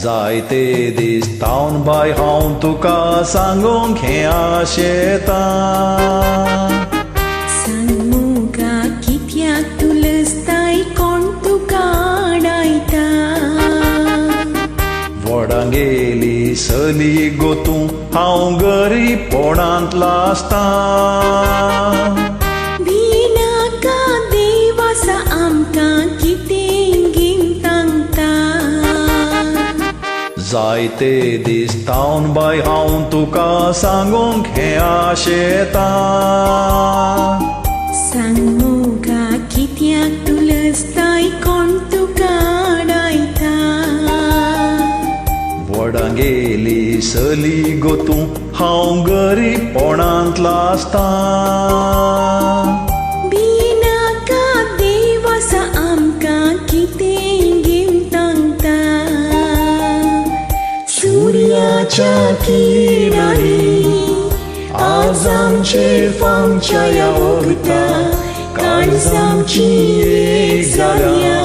जायते दीस तावन बाय हांव तुका सांगूंक हें आशेतां. सांग मोगा कित्याक तूं लजताय कोण तुका आडायता. वडांगेली सली गोतूं हांव गरीबपणांत लासतां. भिनाका देवासा आमकां कितें घेवन सांगता. जायते दीस तावन बाय हांव तुका सांगूंक हें आशेतां. सांग मोगा कित्याक तूं लजताय कोण तुका आडायता. वडांगेली सली गोतूं हांव गरीबपणांत लासतां. भिनाका देवासा आमकां कितें घेवन सांगता. सुर्याच्या किरणांनी आज आमचेर फामछाया ओगता. काळजां आमची एक जाल्या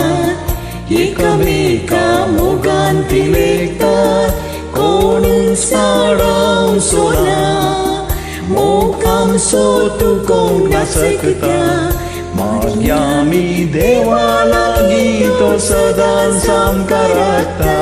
एकामेका मोगान तिलेकतात. कोण साडाव सोना मोग आमचो तुकोंक नासकता. मागया आमी देवा लागीं तो सदांच आमकां राखता.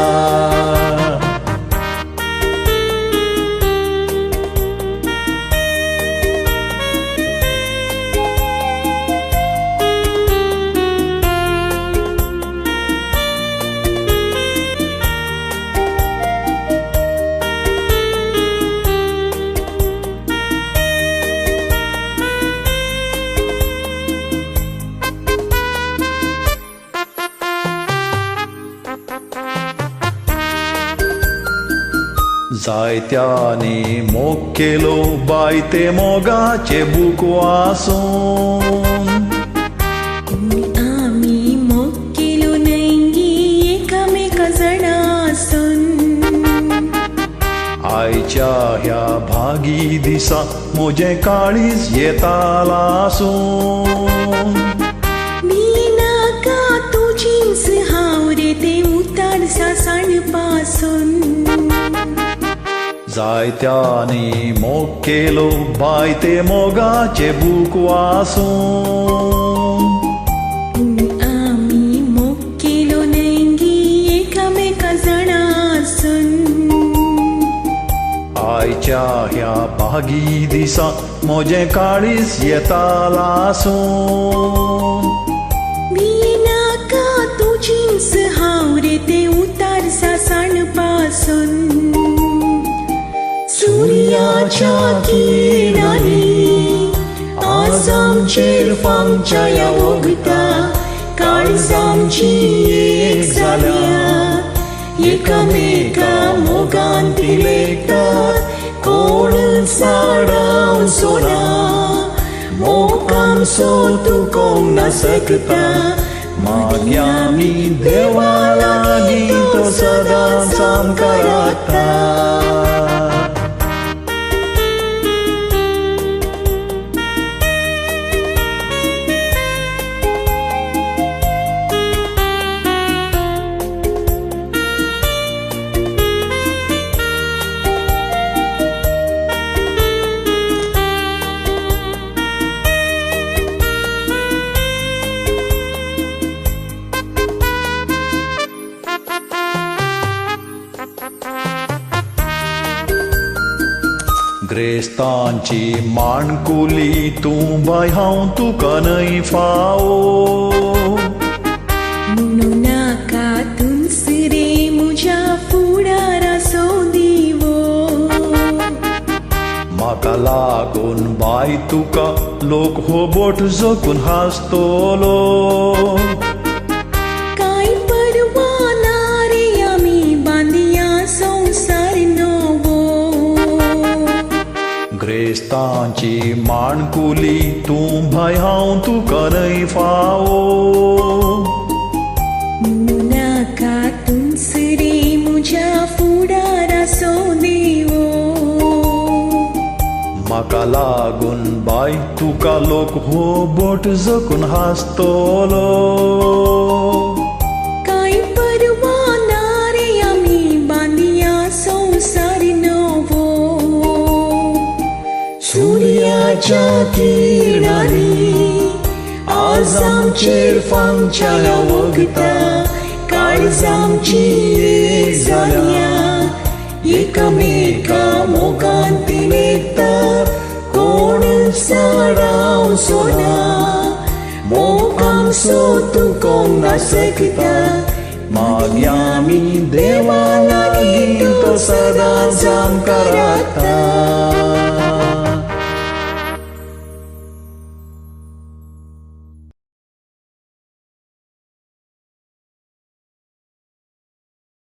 जायत्यांनी मोग केलो बाय ते मोगाचे बूक वाचून. आमी मोग केलो नैंगी एकामेका जाणा आसून. आयच्या ह्या भागी दिसा म्हजें काळीज येता लासून. भिनाका तुजींच हांव रे ते उतार सासण पासून. जायत्यांनी मोग केलो बाय ते मोगाचे बूक वाचून. आमी मोग केलो नैंगी एकामेका जाणा आसून. आयच्या ह्या भागी दिसा म्हजें काळीज येता लासून. भिनाका तुजींच हांव रे ते उतार सासण पासून. सुर्याच्या किरणांनी आज आमचेर फामछाया ओगता. काळजां आमची एक जाल्या एकामेका मोगान तिलेकतात. कोण साडाव सोना मोग आमचो तुकोंक नासकता. मागया आमी देवा लागीं तो सदांच आमकां राखता. ग्रेस्तांची माणकुली तूं बाय हांव तुका न्हय फावो. म्हणून नाका तुंस रे म्हज्या फुडाराचो दिवो. म्हाका लागून बाय तुका लोक होबोट जगून हांसतलो. कांय परवा ना रे आमी बांदिया संवसार नवो. ग्रेस्तांची माणकुली तूं बाय हांव तुका न्हय फावो. म्हणून नाका तुंस रे म्हज्या फुडाराचो दिवो. म्हाका लागून बाय तुका लोक होबोट जगून हांसतलो. कांय परवा ना रे आमी सूर्याच्या किरणांनी आज आमचेर फांगच्या वगता काळज आमची एक जाल्या एकामेका मोगान ती मेकता कोण साडाव सोना मोगान सो तुकोंक नासकता मागया आमी देवा लागीं तो सदांच आमकां राखता